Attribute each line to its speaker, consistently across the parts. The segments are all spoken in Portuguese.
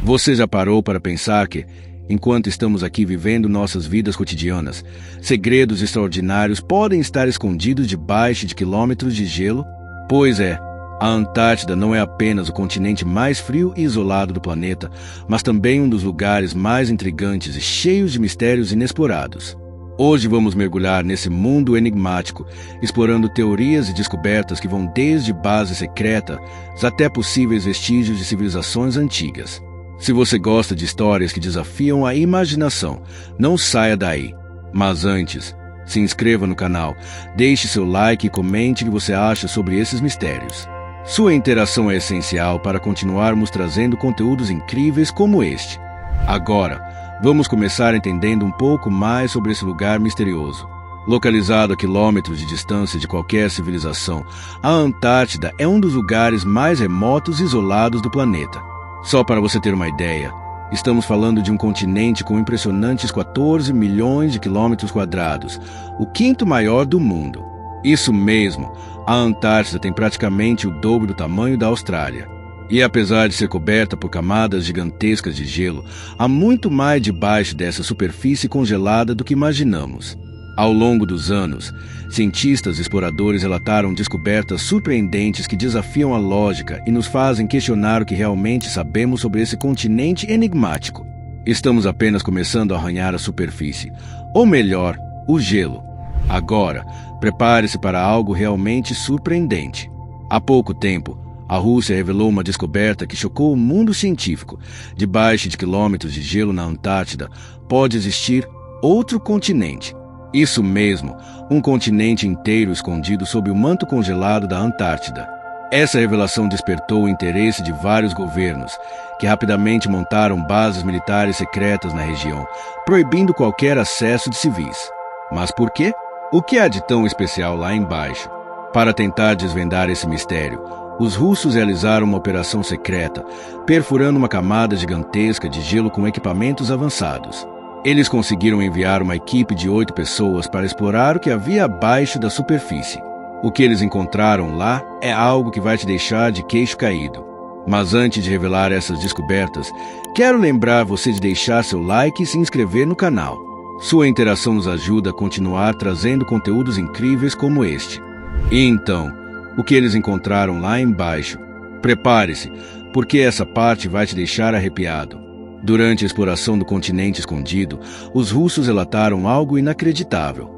Speaker 1: Você já parou para pensar que, enquanto estamos aqui vivendo nossas vidas cotidianas, segredos extraordinários podem estar escondidos debaixo de quilômetros de gelo? Pois é, a Antártida não é apenas o continente mais frio e isolado do planeta, mas também um dos lugares mais intrigantes e cheios de mistérios inexplorados. Hoje vamos mergulhar nesse mundo enigmático, explorando teorias e descobertas que vão desde base secreta até possíveis vestígios de civilizações antigas. Se você gosta de histórias que desafiam a imaginação, não saia daí. Mas antes, se inscreva no canal, deixe seu like e comente o que você acha sobre esses mistérios. Sua interação é essencial para continuarmos trazendo conteúdos incríveis como este. Agora, vamos começar entendendo um pouco mais sobre esse lugar misterioso. Localizado a quilômetros de distância de qualquer civilização, a Antártida é um dos lugares mais remotos e isolados do planeta. Só para você ter uma ideia, estamos falando de um continente com impressionantes 14 milhões de quilômetros quadrados, o quinto maior do mundo. Isso mesmo, a Antártida tem praticamente o dobro do tamanho da Austrália. E apesar de ser coberta por camadas gigantescas de gelo, há muito mais debaixo dessa superfície congelada do que imaginamos. Ao longo dos anos, cientistas e exploradores relataram descobertas surpreendentes que desafiam a lógica e nos fazem questionar o que realmente sabemos sobre esse continente enigmático. Estamos apenas começando a arranhar a superfície, ou melhor, o gelo. Agora, prepare-se para algo realmente surpreendente. Há pouco tempo, a Rússia revelou uma descoberta que chocou o mundo científico. Debaixo de quilômetros de gelo na Antártida, pode existir outro continente. Isso mesmo, um continente inteiro escondido sob o manto congelado da Antártida. Essa revelação despertou o interesse de vários governos, que rapidamente montaram bases militares secretas na região, proibindo qualquer acesso de civis. Mas por quê? O que há de tão especial lá embaixo? Para tentar desvendar esse mistério, os russos realizaram uma operação secreta, perfurando uma camada gigantesca de gelo com equipamentos avançados. Eles conseguiram enviar uma equipe de 8 pessoas para explorar o que havia abaixo da superfície. O que eles encontraram lá é algo que vai te deixar de queixo caído. Mas antes de revelar essas descobertas, quero lembrar você de deixar seu like e se inscrever no canal. Sua interação nos ajuda a continuar trazendo conteúdos incríveis como este. E então, o que eles encontraram lá embaixo? Prepare-se, porque essa parte vai te deixar arrepiado. Durante a exploração do continente escondido, os russos relataram algo inacreditável.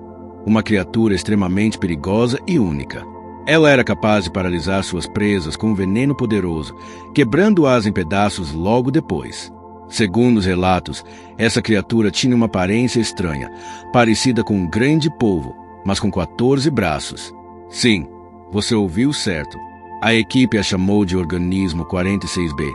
Speaker 1: Uma criatura extremamente perigosa e única. Ela era capaz de paralisar suas presas com um veneno poderoso, quebrando-as em pedaços logo depois. Segundo os relatos, essa criatura tinha uma aparência estranha, parecida com um grande polvo, mas com 14 braços. Sim, você ouviu certo. A equipe a chamou de Organismo 46B,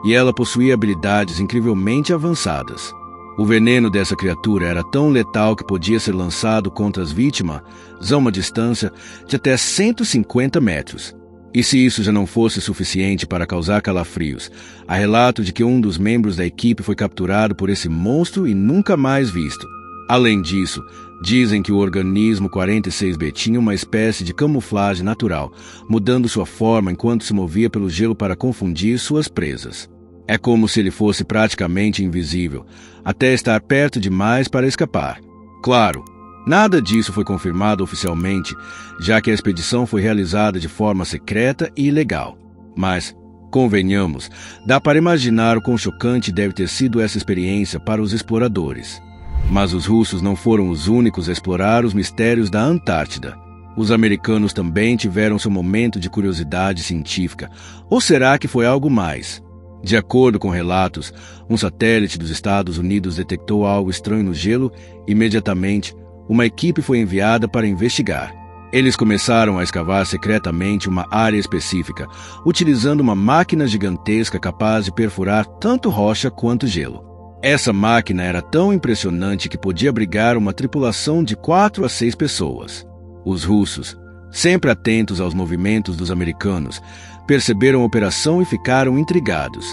Speaker 1: e ela possuía habilidades incrivelmente avançadas. O veneno dessa criatura era tão letal que podia ser lançado contra as vítimas a uma distância de até 150 metros. E se isso já não fosse suficiente para causar calafrios, há relato de que um dos membros da equipe foi capturado por esse monstro e nunca mais visto. Além disso, dizem que o Organismo 46B tinha uma espécie de camuflagem natural, mudando sua forma enquanto se movia pelo gelo para confundir suas presas. É como se ele fosse praticamente invisível, até estar perto demais para escapar. Claro, nada disso foi confirmado oficialmente, já que a expedição foi realizada de forma secreta e ilegal. Mas, convenhamos, dá para imaginar o quão chocante deve ter sido essa experiência para os exploradores. Mas os russos não foram os únicos a explorar os mistérios da Antártida. Os americanos também tiveram seu momento de curiosidade científica. Ou será que foi algo mais? De acordo com relatos, um satélite dos Estados Unidos detectou algo estranho no gelo e, imediatamente, uma equipe foi enviada para investigar. Eles começaram a escavar secretamente uma área específica, utilizando uma máquina gigantesca capaz de perfurar tanto rocha quanto gelo. Essa máquina era tão impressionante que podia abrigar uma tripulação de 4 a 6 pessoas. Os russos, sempre atentos aos movimentos dos americanos, perceberam a operação e ficaram intrigados.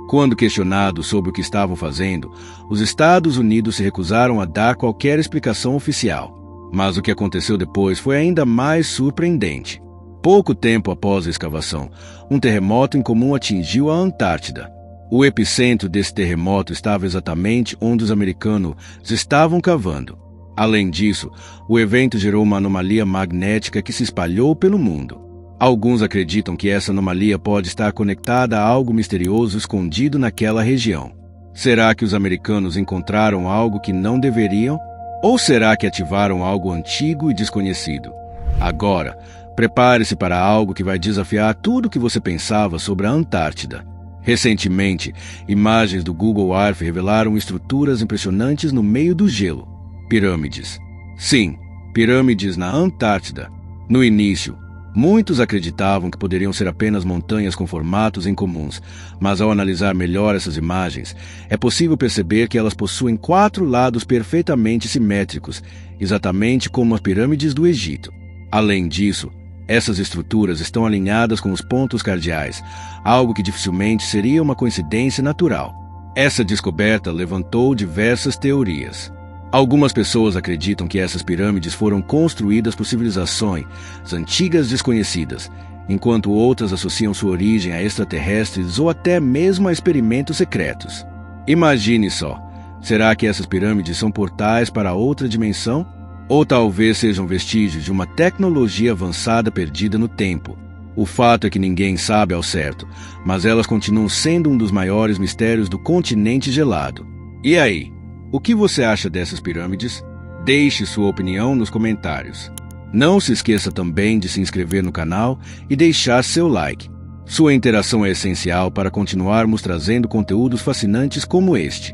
Speaker 1: Quando questionados sobre o que estavam fazendo, os Estados Unidos se recusaram a dar qualquer explicação oficial. Mas o que aconteceu depois foi ainda mais surpreendente. Pouco tempo após a escavação, um terremoto incomum atingiu a Antártida. O epicentro desse terremoto estava exatamente onde os americanos estavam cavando. Além disso, o evento gerou uma anomalia magnética que se espalhou pelo mundo. Alguns acreditam que essa anomalia pode estar conectada a algo misterioso escondido naquela região. Será que os americanos encontraram algo que não deveriam? Ou será que ativaram algo antigo e desconhecido? Agora, prepare-se para algo que vai desafiar tudo o que você pensava sobre a Antártida. Recentemente, imagens do Google Earth revelaram estruturas impressionantes no meio do gelo. Pirâmides. Sim, pirâmides na Antártida. No início, muitos acreditavam que poderiam ser apenas montanhas com formatos incomuns, mas ao analisar melhor essas imagens, é possível perceber que elas possuem 4 lados perfeitamente simétricos, exatamente como as pirâmides do Egito. Além disso, essas estruturas estão alinhadas com os pontos cardeais, algo que dificilmente seria uma coincidência natural. Essa descoberta levantou diversas teorias. Algumas pessoas acreditam que essas pirâmides foram construídas por civilizações antigas desconhecidas, enquanto outras associam sua origem a extraterrestres ou até mesmo a experimentos secretos. Imagine só, será que essas pirâmides são portais para outra dimensão? Ou talvez sejam vestígios de uma tecnologia avançada perdida no tempo. O fato é que ninguém sabe ao certo, mas elas continuam sendo um dos maiores mistérios do continente gelado. E aí, o que você acha dessas pirâmides? Deixe sua opinião nos comentários. Não se esqueça também de se inscrever no canal e deixar seu like. Sua interação é essencial para continuarmos trazendo conteúdos fascinantes como este.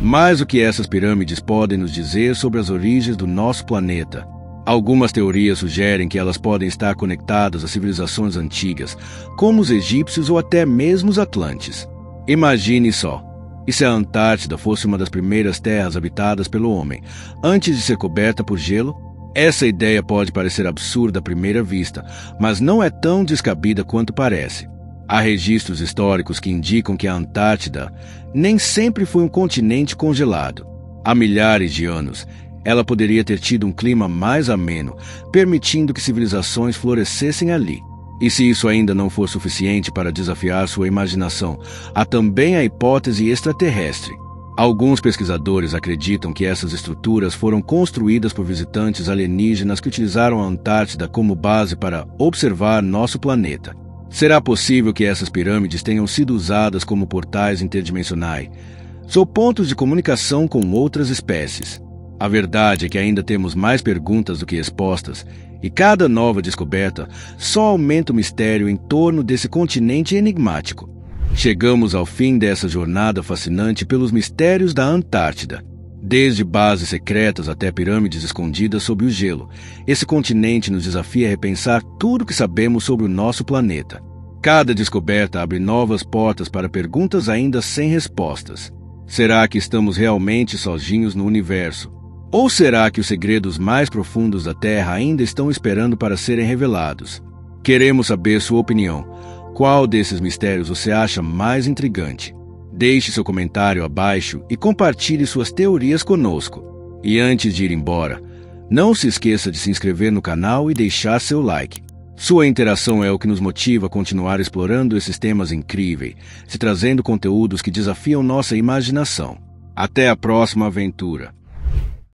Speaker 1: Mas o que essas pirâmides podem nos dizer sobre as origens do nosso planeta? Algumas teorias sugerem que elas podem estar conectadas a civilizações antigas, como os egípcios ou até mesmo os atlantes. Imagine só, e se a Antártida fosse uma das primeiras terras habitadas pelo homem, antes de ser coberta por gelo? Essa ideia pode parecer absurda à primeira vista, mas não é tão descabida quanto parece. Há registros históricos que indicam que a Antártida nem sempre foi um continente congelado. Há milhares de anos, ela poderia ter tido um clima mais ameno, permitindo que civilizações florescessem ali. E se isso ainda não for suficiente para desafiar sua imaginação, há também a hipótese extraterrestre. Alguns pesquisadores acreditam que essas estruturas foram construídas por visitantes alienígenas que utilizaram a Antártida como base para observar nosso planeta. Será possível que essas pirâmides tenham sido usadas como portais interdimensionais, ou pontos de comunicação com outras espécies? A verdade é que ainda temos mais perguntas do que respostas, e cada nova descoberta só aumenta o mistério em torno desse continente enigmático. Chegamos ao fim dessa jornada fascinante pelos mistérios da Antártida. Desde bases secretas até pirâmides escondidas sob o gelo, esse continente nos desafia a repensar tudo o que sabemos sobre o nosso planeta. Cada descoberta abre novas portas para perguntas ainda sem respostas. Será que estamos realmente sozinhos no universo? Ou será que os segredos mais profundos da Terra ainda estão esperando para serem revelados? Queremos saber sua opinião. Qual desses mistérios você acha mais intrigante? Deixe seu comentário abaixo e compartilhe suas teorias conosco. E antes de ir embora, não se esqueça de se inscrever no canal e deixar seu like. Sua interação é o que nos motiva a continuar explorando esses temas incríveis, se trazendo conteúdos que desafiam nossa imaginação. Até a próxima aventura!